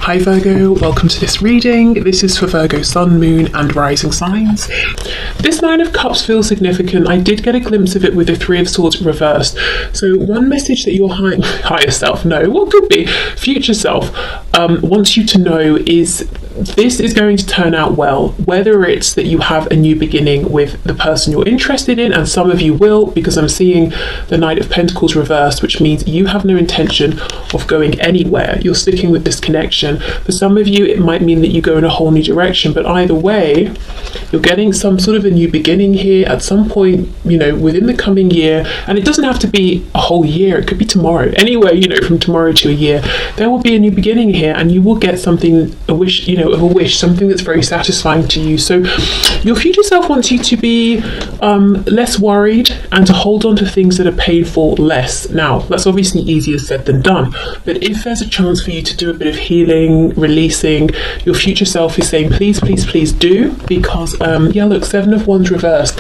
Hi Virgo, welcome to this reading. This is for Virgo Sun, Moon and Rising signs. This Nine of Cups feels significant. I did get a glimpse of it with the Three of Swords reversed. So one message that your higher self, no, what could be, future self, wants you to know is this is going to turn out well, whether it's that you have a new beginning with the person you're interested in, and some of you will, because I'm seeing the Knight of Pentacles reversed, which means you have no intention of going anywhere. You're sticking with this connection. For some of you, it might mean that you go in a whole new direction, but either way, you're getting some sort of a new beginning here at some point, you know, within the coming year. And it doesn't have to be a whole year, it could be tomorrow. Anyway, you know, from tomorrow to a year, there will be a new beginning here, and you will get something, a wish, you know, of a wish, something that's very satisfying to you. So your future self wants you to be less worried and to hold on to things that are painful less. Now, that's obviously easier said than done, but if there's a chance for you to do a bit of healing, releasing, your future self is saying please, please, please do, because yeah, look, Seven of Wands reversed,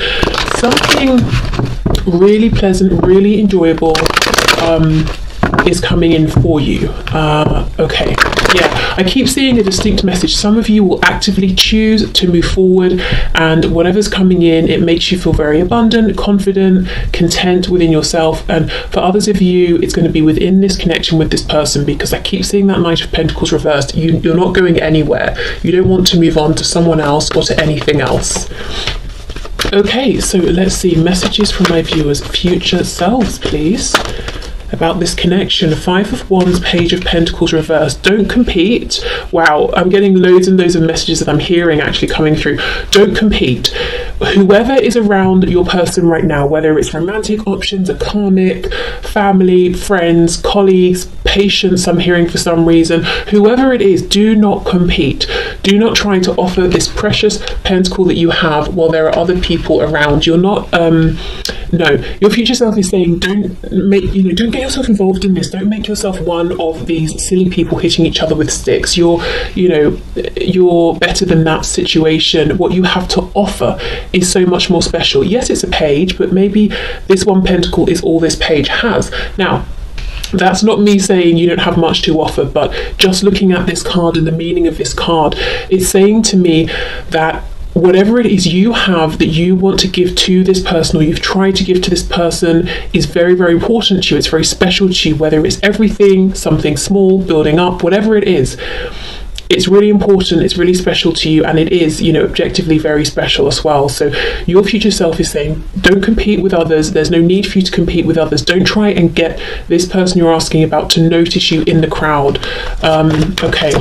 something really pleasant, really enjoyable is coming in for you. Okay, yeah, I keep seeing a distinct message. Some of you will actively choose to move forward, and whatever's coming in, it makes you feel very abundant, confident, content within yourself. And for others of you, it's going to be within this connection with this person, because I keep seeing that Knight of Pentacles reversed. You're not going anywhere. You don't want to move on to someone else or to anything else. Okay, so let's see messages from my viewers' future selves, please, about this connection. Five of Wands, Page of Pentacles reversed. Don't compete. Wow, I'm getting loads and loads of messages that I'm hearing actually coming through. Don't compete. Whoever is around your person right now, whether it's romantic options, a karmic, family, friends, colleagues, patients, I'm hearing for some reason, whoever it is, do not compete. Do not try to offer this precious pentacle that you have while there are other people around. You're not, no, your future self is saying don't get yourself involved in this. Don't make yourself one of these silly people hitting each other with sticks. You're better than that situation. What you have to offer is so much more special. Yes, it's a page, but maybe this one pentacle is all this page has. Now, that's not me saying you don't have much to offer, but just looking at this card and the meaning of this card, it's saying to me that whatever it is you have that you want to give to this person, or you've tried to give to this person, is very, very important to you. It's very special to you, whether it's everything, something small, building up, whatever it is. It's really important, it's really special to you, and it is, you know, objectively very special as well. So your future self is saying, don't compete with others. There's no need for you to compete with others. Don't try and get this person you're asking about to notice you in the crowd. Okay.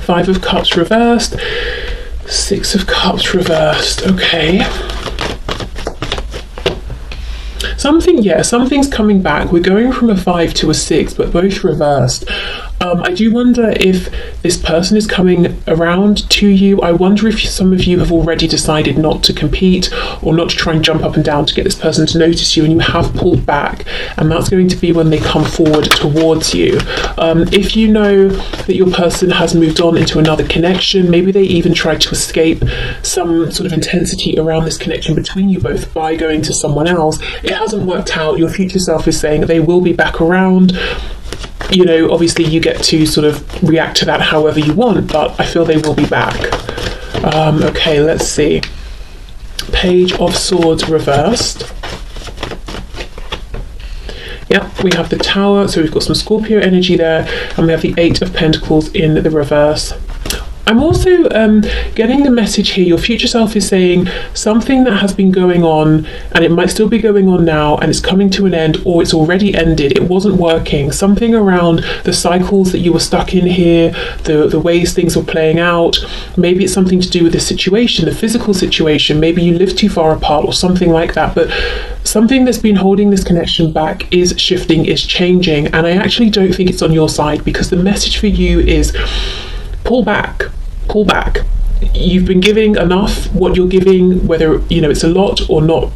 Five of Cups reversed. Six of Cups reversed. Okay. Something's coming back. We're going from a 5 to a 6, but both reversed. I do wonder if this person is coming around to you. I wonder if some of you have already decided not to compete or not to try and jump up and down to get this person to notice you, and you have pulled back, and that's going to be when they come forward towards you. If you know that your person has moved on into another connection, maybe they even tried to escape some sort of intensity around this connection between you both by going to someone else, it hasn't worked out. Your future self is saying they will be back around. You know, obviously you get to sort of react to that however you want, but I feel they will be back. Okay, let's see. Page of Swords reversed. Yeah, we have the Tower, so we've got some Scorpio energy there, and we have the Eight of Pentacles in the reverse. I'm also getting the message here, your future self is saying something that has been going on, and it might still be going on now, and it's coming to an end, or it's already ended, it wasn't working. Something around the cycles that you were stuck in here, the ways things were playing out. Maybe it's something to do with the situation, the physical situation. Maybe you live too far apart or something like that, but something that's been holding this connection back is shifting, is changing, and I actually don't think it's on your side, because the message for you is pull back. You've been giving enough. What you're giving, whether you know it's a lot or not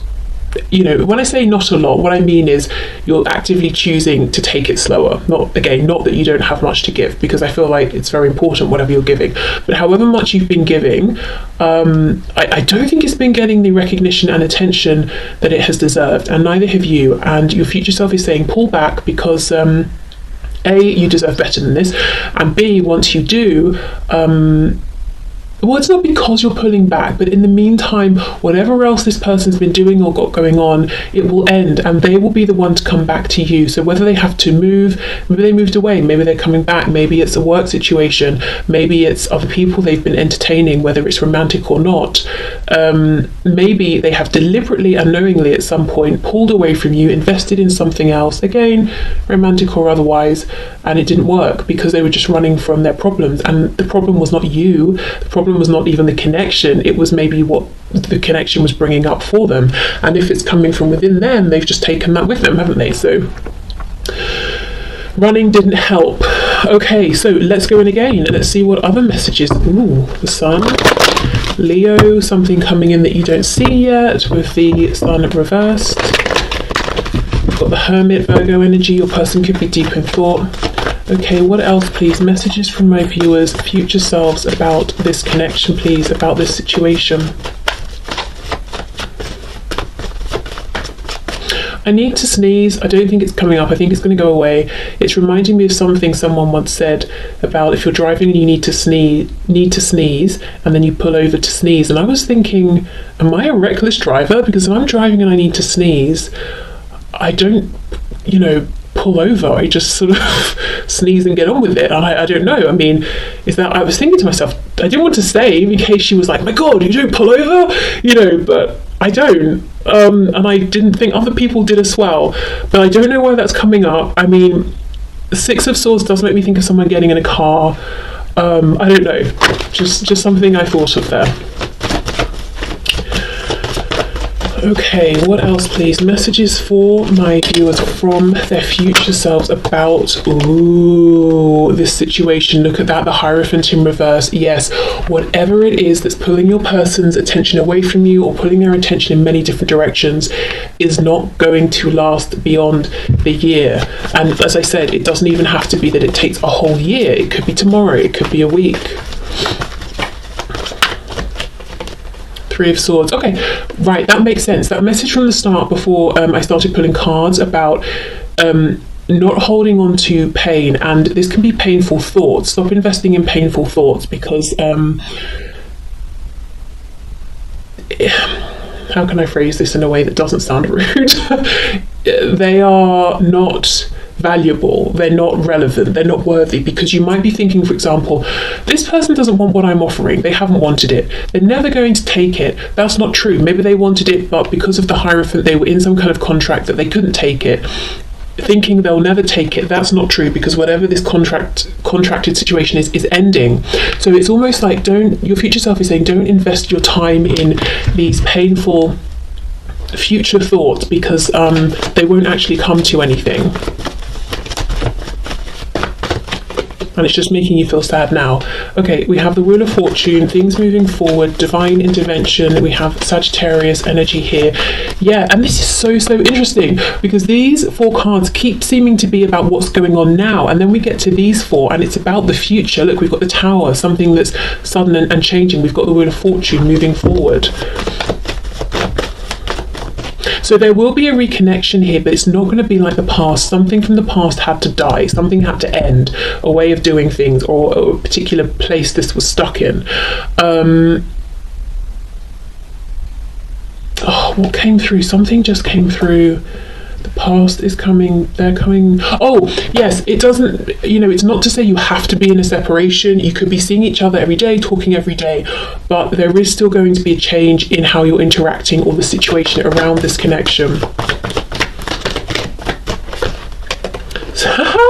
you know, when I say not a lot, what I mean is you're actively choosing to take it slower. Not that you don't have much to give, because I feel like it's very important whatever you're giving, but however much you've been giving, I don't think it's been getting the recognition and attention that it has deserved, and neither have you. And your future self is saying pull back, because A, you deserve better than this, and B, once you do, well, it's not because you're pulling back, but in the meantime, whatever else this person's been doing or got going on, it will end, and they will be the one to come back to you. So whether they have to move, maybe they moved away, maybe they're coming back, maybe it's a work situation, maybe it's other people they've been entertaining, whether it's romantic or not, maybe they have deliberately and knowingly at some point pulled away from you, invested in something else, again, romantic or otherwise, and it didn't work because they were just running from their problems. And the problem was not you, the problem was not even the connection, it was maybe what the connection was bringing up for them. And if it's coming from within them, they've just taken that with them, haven't they? So running didn't help. Okay, so let's go in again and let's see what other messages. Ooh, the sun, Leo, something coming in that you don't see yet with the sun reversed. We've got the Hermit, Virgo energy, your person could be deep in thought. Okay, what else, please? Messages from my viewers, future selves, about this connection, please, about this situation. I need to sneeze. I don't think it's coming up. I think it's going to go away. It's reminding me of something someone once said about if you're driving and you need to sneeze, and then you pull over to sneeze. And I was thinking, am I a reckless driver? Because if I'm driving and I need to sneeze, I don't, you know, pull over. I just sort of sneeze and get on with it. And I don't know. I mean, is that, I was thinking to myself, I didn't want to say in case she was like, my God, you don't pull over, you know, but I don't. And I didn't think other people did as well. But I don't know why that's coming up. I mean, the Six of Swords does make me think of someone getting in a car. I don't know. Just something I thought of there. Okay, what else, please? Messages for my viewers from their future selves about, this situation. Look at that, the Hierophant in reverse. Yes, whatever it is that's pulling your person's attention away from you or pulling their attention in many different directions is not going to last beyond the year. And as I said, it doesn't even have to be that it takes a whole year. It could be tomorrow, it could be a week. Three of Swords. Okay, right, that makes sense. That message from the start before I started pulling cards about not holding on to pain, and this can be painful thoughts. Stop investing in painful thoughts, because how can I phrase this in a way that doesn't sound rude? They are not valuable, they're not relevant, they're not worthy, because you might be thinking, for example, this person doesn't want what I'm offering, they haven't wanted it, they're never going to take it. That's not true. Maybe they wanted it, but because of the Hierophant they were in some kind of contract that they couldn't take it, thinking they'll never take it. That's not true, because whatever this contracted situation is ending. So it's almost like, your future self is saying, don't invest your time in these painful future thoughts, because they won't actually come to anything. And it's just making you feel sad now. Okay, we have the Wheel of Fortune, things moving forward, divine intervention. We have Sagittarius energy here. Yeah, and this is so interesting, because these four cards keep seeming to be about what's going on now, and then we get to these four and it's about the future. Look, we've got the Tower, something that's sudden and changing. We've got the Wheel of Fortune moving forward. So there will be a reconnection here, but it's not going to be like the past. Something from the past had to die, something had to end, a way of doing things, or a particular place this was stuck in. What came through? Something just came through. The past is coming, they're coming. Oh, yes, it doesn't, it's not to say you have to be in a separation. You could be seeing each other every day, talking every day, but there is still going to be a change in how you're interacting or the situation around this connection.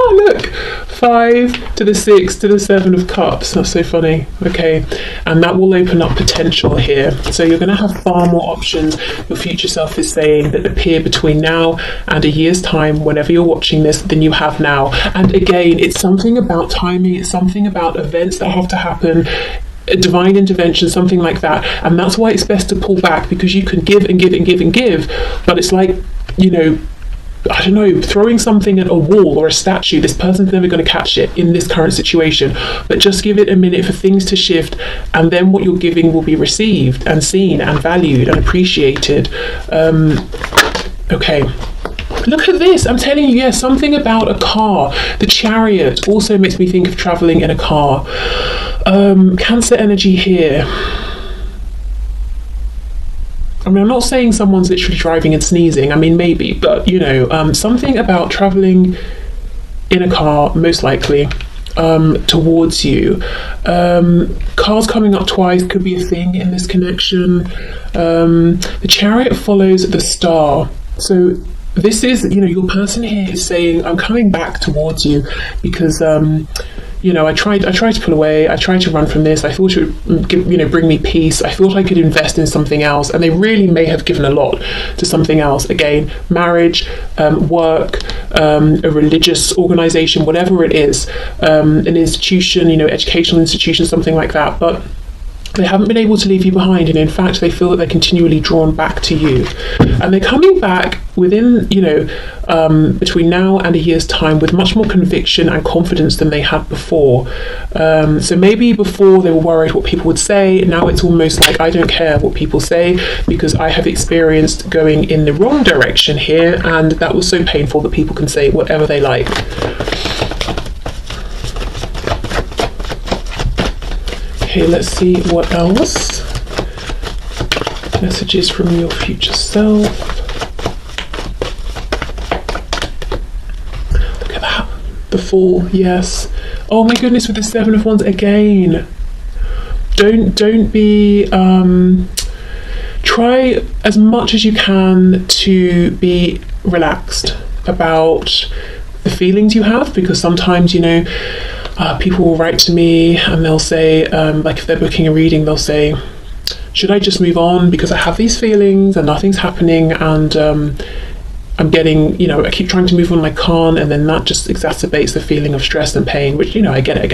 Look, 5 to the 6 to the 7 of Cups. That's so funny. Okay, and that will open up potential here. So you're going to have far more options. Your future self is saying that appear between now and a year's time, whenever you're watching this, than you have now. And again, it's something about timing. It's something about events that have to happen. a divine intervention, something like that. And that's why it's best to pull back, because you can give and give and give and give, but it's like, you know, I don't know, throwing something at a wall or a statue. This person's never going to catch it in this current situation, but just give it a minute for things to shift, and then what you're giving will be received and seen and valued and appreciated. Okay. Look at this. I'm telling you, yes, something about a car. The Chariot also makes me think of traveling in a car. Cancer energy here. I mean, I'm not saying someone's literally driving and sneezing. I mean, maybe, but, you know, something about traveling in a car, most likely, towards you. Cars coming up twice could be a thing in this connection. The Chariot follows the star. So this is, you know, your person here is saying, I'm coming back towards you because, you know, I tried to pull away. I tried to run from this. I thought it would, you know, bring me peace. I thought I could invest in something else, and they really may have given a lot to something else. Again, marriage, work, a religious organization, whatever it is, an institution, you know, educational institution, something like that. But they haven't been able to leave you behind, and in fact they feel that they're continually drawn back to you, and they're coming back within, you know, between now and a year's time with much more conviction and confidence than they had before. So maybe before they were worried what people would say. Now it's almost like, I don't care what people say, because I have experienced going in the wrong direction here, and that was so painful that people can say whatever they like. Okay, let's see what else. Messages from your future self. Look at that. The Fool, yes. Oh my goodness, with the Seven of Wands again. Don't be, try as much as you can to be relaxed about the feelings you have, because sometimes, you know, people will write to me and they'll say, like if they're booking a reading, they'll say, should I just move on because I have these feelings and nothing's happening, and I'm getting, you know, I keep trying to move on and I can't, and then that just exacerbates the feeling of stress and pain, which, you know, I get it.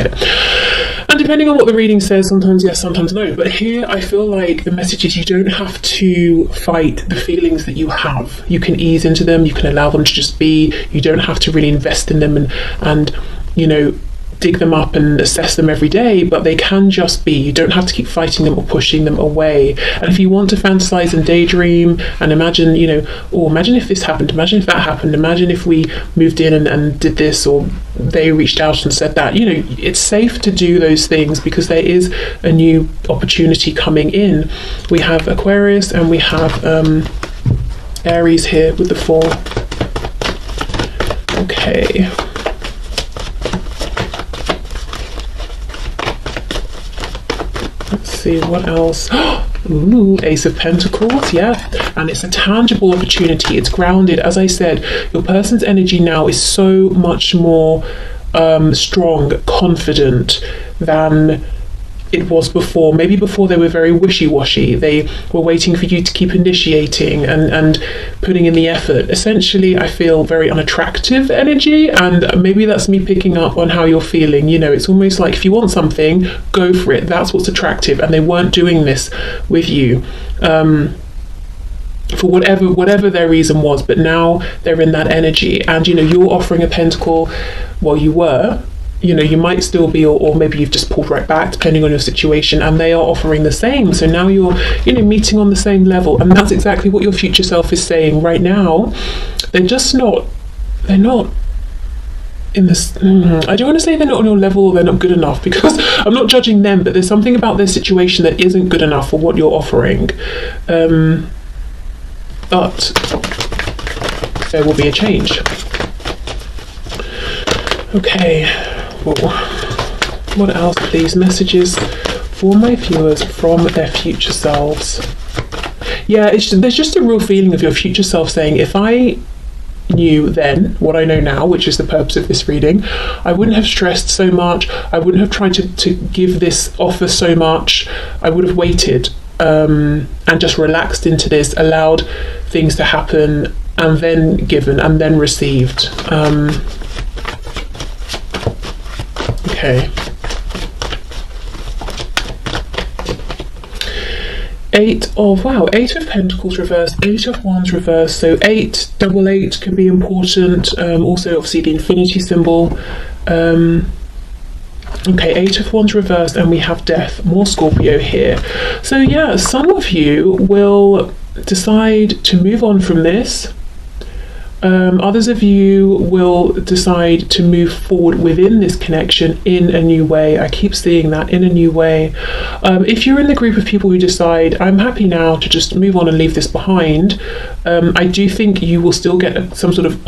And depending on what the reading says, sometimes yes, sometimes no. But here I feel like the message is, you don't have to fight the feelings that you have. You can ease into them, you can allow them to just be. You don't have to really invest in them and you know, dig them up and assess them every day, but they can just be. You don't have to keep fighting them or pushing them away. And if you want to fantasize and daydream and imagine, you know, oh, imagine if this happened, imagine if that happened, imagine if we moved in and did this, or they reached out and said that, you know, it's safe to do those things because there is a new opportunity coming in. We have Aquarius and we have Aries here with the Four. Okay. Let's see what else. Ooh, Ace of Pentacles, yeah. And it's a tangible opportunity. It's grounded. As I said, your person's energy now is so much more strong, confident than it was before. Maybe before they were very wishy-washy. They were waiting for you to keep initiating and putting in the effort. Essentially, I feel very unattractive energy, and maybe that's me picking up on how you're feeling. You know, it's almost like if you want something, go for it. That's what's attractive, and they weren't doing this with you. For whatever their reason was, but now they're in that energy, and you know, you're offering a pentacle. Well, you were, you know, you might still be, or maybe you've just pulled right back depending on your situation, and they are offering the same. So now you're, you know, meeting on the same level, and that's exactly what your future self is saying right now. They're not in this, I don't want to say they're not on your level or they're not good enough, because I'm not judging them, but there's something about their situation that isn't good enough for what you're offering. But there will be a change. Okay. What else are these messages for my viewers from their future selves? Yeah, there's just a real feeling of your future self saying, if I knew then what I know now, which is the purpose of this reading, I wouldn't have stressed so much. I wouldn't have tried to give this offer so much. I would have waited and just relaxed into this, allowed things to happen, and then given and then received. Okay. Eight of Pentacles reversed, Eight of Wands reversed. So 8, double 8 can be important. Also, obviously, the infinity symbol. Okay, Eight of Wands reversed, and we have Death. More Scorpio here. So yeah, some of you will decide to move on from this. Others of you will decide to move forward within this connection in a new way. I keep seeing that, in a new way. If you're in the group of people who decide, I'm happy now to just move on and leave this behind, I do think you will still get some sort of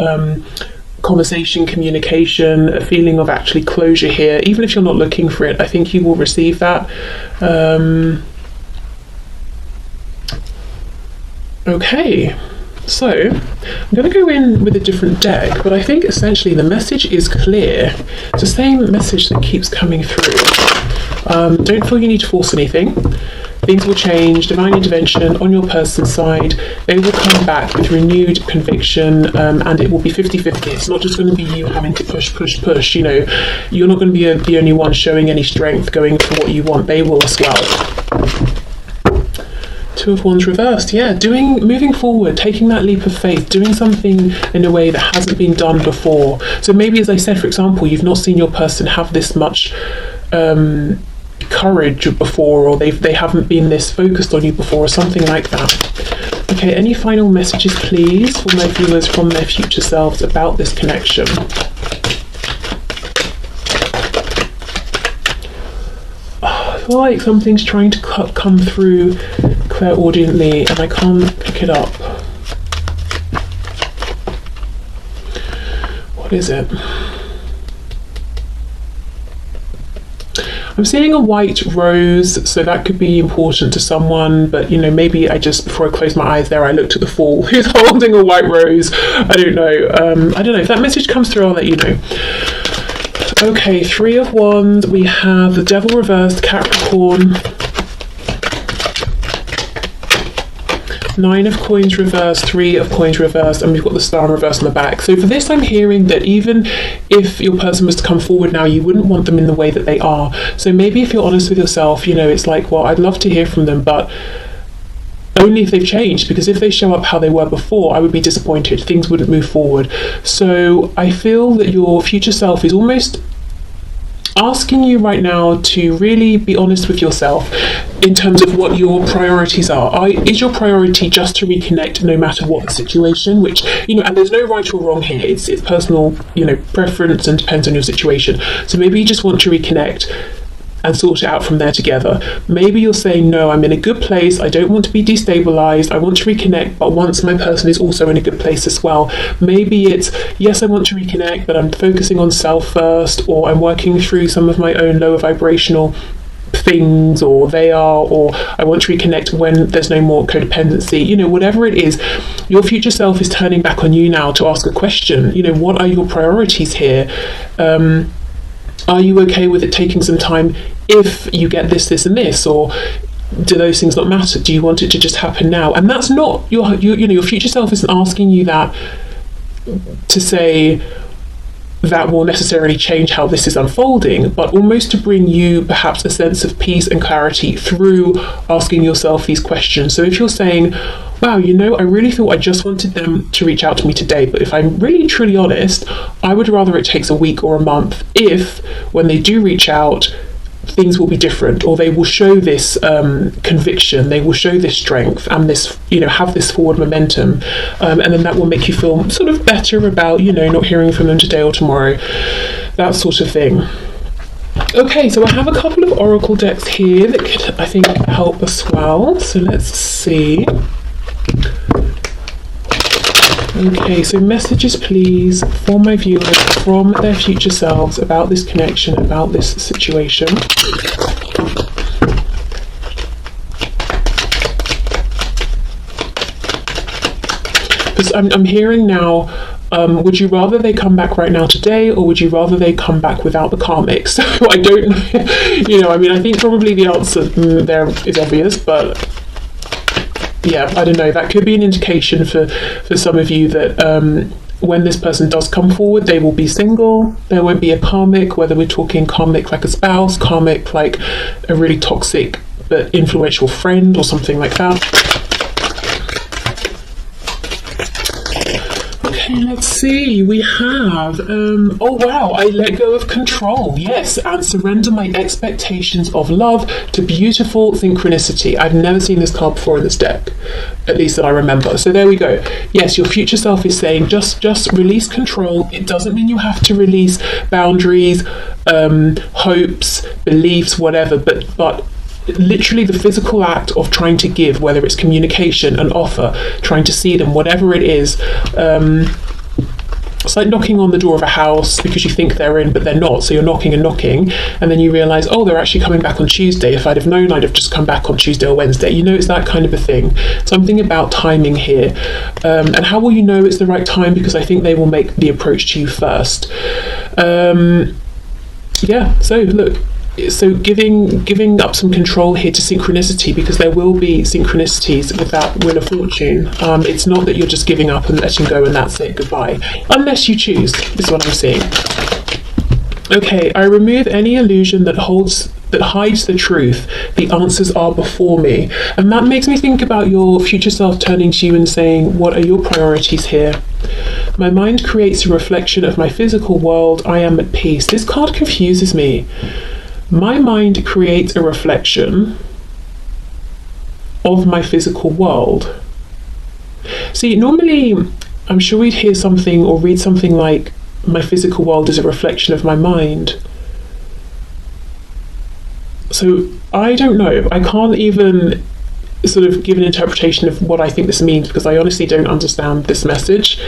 conversation, communication, a feeling of actually closure here. Even if you're not looking for it, I think you will receive that. Okay. So, I'm going to go in with a different deck, but I think essentially the message is clear. It's the same message that keeps coming through. Don't feel you need to force anything. Things will change, divine intervention on your person's side. They will come back with renewed conviction, and it will be 50-50. It's not just going to be you having to push. You know, you're not going to be the only one showing any strength, going for what you want. They will as well. Two of Wands reversed, yeah, moving forward, taking that leap of faith, doing something in a way that hasn't been done before. So maybe, as I said, for example, you've not seen your person have this much courage before, or they haven't been this focused on you before, or something like that. Okay, any final messages, please, for my viewers from their future selves about this connection? I feel like something's trying to come through clairaudiently, and I can't pick it up. What is it? I'm seeing a white rose, so that could be important to someone, but you know, maybe before I closed my eyes there, I looked at the Fool who's holding a white rose. I don't know. I don't know. If that message comes through, I'll let you know. Okay, Three of Wands, we have the Devil reversed, Capricorn. Nine of Coins reversed, Three of Coins reversed, and we've got the Star reversed on the back. So for this, I'm hearing that even if your person was to come forward now, you wouldn't want them in the way that they are. So maybe if you're honest with yourself, you know, it's like, well, I'd love to hear from them, but only if they've changed, because if they show up how they were before, I would be disappointed. Things wouldn't move forward. So I feel that your future self is almost asking you right now to really be honest with yourself in terms of what your priorities are. Is your priority just to reconnect no matter what the situation, which, you know, and there's no right or wrong here, it's personal, you know, preference, and depends on your situation. So maybe you just want to reconnect and sort it out from there together. Maybe you're saying, no, I'm in a good place, I don't want to be destabilized, I want to reconnect, but once my person is also in a good place as well. Maybe it's, yes, I want to reconnect, but I'm focusing on self first, or I'm working through some of my own lower vibrational things, or I want to reconnect when there's no more codependency. You know, whatever it is, your future self is turning back on you now to ask a question. You know, what are your priorities here? Are you okay with it taking some time if you get this, this, and this? Or do those things not matter? Do you want it to just happen now? And that's not your future self isn't asking you that to say that will necessarily change how this is unfolding, but almost to bring you perhaps a sense of peace and clarity through asking yourself these questions. So if you're saying, wow, you know, I really thought I just wanted them to reach out to me today, but if I'm really truly honest, I would rather it takes a week or a month if, when they do reach out, things will be different, or they will show this conviction, they will show this strength, and this, you know, have this forward momentum, and then that will make you feel sort of better about, you know, not hearing from them today or tomorrow, that sort of thing. Okay, so I have a couple of oracle decks here that could, I think, help us well. So let's see. Okay, so messages please for my viewers from their future selves about this connection, about this situation. Because I'm hearing now, would you rather they come back right now today, or would you rather they come back without the karmic? So I don't know, you know, I mean, I think probably the answer there is obvious, but yeah, I don't know, that could be an indication for some of you that when this person does come forward, they will be single, there won't be a karmic, whether we're talking karmic like a spouse, karmic like a really toxic but influential friend or something like that. Okay, let's see. We have, oh wow, I let go of control. Yes, and surrender my expectations of love to beautiful synchronicity. I've never seen this card before in this deck, at least that I remember. So there we go. Yes, your future self is saying just release control. It doesn't mean you have to release boundaries, hopes, beliefs, whatever, but literally the physical act of trying to give, whether it's communication, an offer, trying to see them, whatever it is. It's like knocking on the door of a house because you think they're in but they're not, so you're knocking and knocking, and then you realise, oh, they're actually coming back on Tuesday. If I'd have known, I'd have just come back on Tuesday or Wednesday. You know, it's that kind of a thing. Something about timing here. And how will you know it's the right time? Because I think they will make the approach to you first. Yeah, so look, so giving up some control here to synchronicity, because there will be synchronicities with that Wheel of Fortune. It's not that you're just giving up and letting go and that's it, goodbye, unless you choose. This is what I'm seeing. Okay, I remove any illusion that hides the truth. The answers are before me. And that makes me think about your future self turning to you and saying, what are your priorities here? My mind creates a reflection of my physical world. I am at peace. This card confuses me. My mind creates a reflection of my physical world. See, normally I'm sure we'd hear something or read something like, my physical world is a reflection of my mind. So I don't know. I can't even sort of give an interpretation of what I think this means, because I honestly don't understand this message.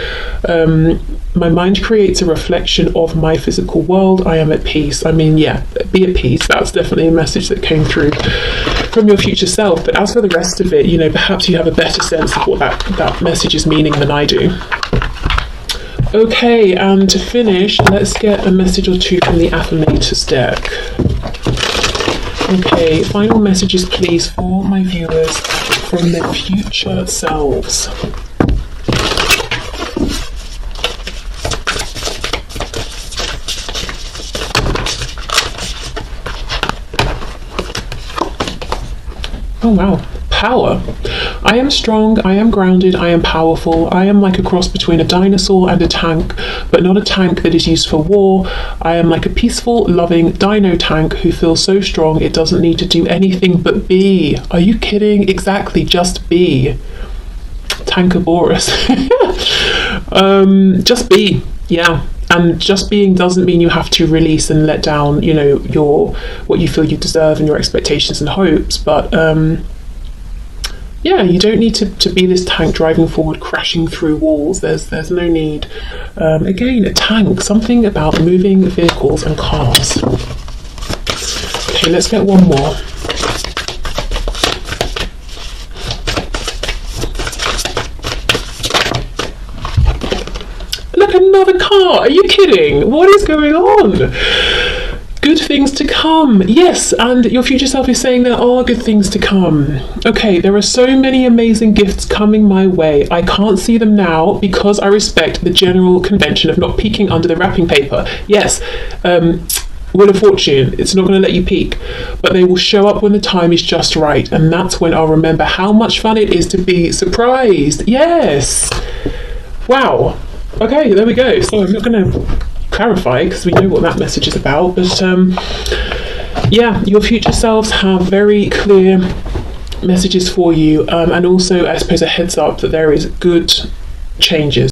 My mind creates a reflection of my physical world. I am at peace. I mean, yeah, be at peace. That's definitely a message that came through from your future self. But as for the rest of it, you know, perhaps you have a better sense of what that message is meaning than I do. Okay, and to finish, let's get a message or two from the Affirmators deck. Okay, final messages please for my viewers from their future selves. Oh wow, power. I am strong, I am grounded, I am powerful. I am like a cross between a dinosaur and a tank, but not a tank that is used for war. I am like a peaceful, loving dino tank who feels so strong it doesn't need to do anything but be. Are you kidding? Exactly, just be. Tankasaurus. Just be, yeah. And just being doesn't mean you have to release and let down, you know, what you feel you deserve and your expectations and hopes. But yeah, you don't need to be this tank driving forward, crashing through walls. There's no need. Again, a tank, something about moving vehicles and cars. Okay, let's get one more. Look, another car. Are you kidding? What is going on? Good things to come. Yes, and your future self is saying there are good things to come. Okay, there are so many amazing gifts coming my way. I can't see them now because I respect the general convention of not peeking under the wrapping paper. Yes, Wheel of Fortune, it's not going to let you peek, but they will show up when the time is just right, and that's when I'll remember how much fun it is to be surprised. Yes. Wow. Okay, there we go. So I'm not going to clarify because we know what that message is about, but yeah, your future selves have very clear messages for you, and also I suppose a heads up that there is good changes.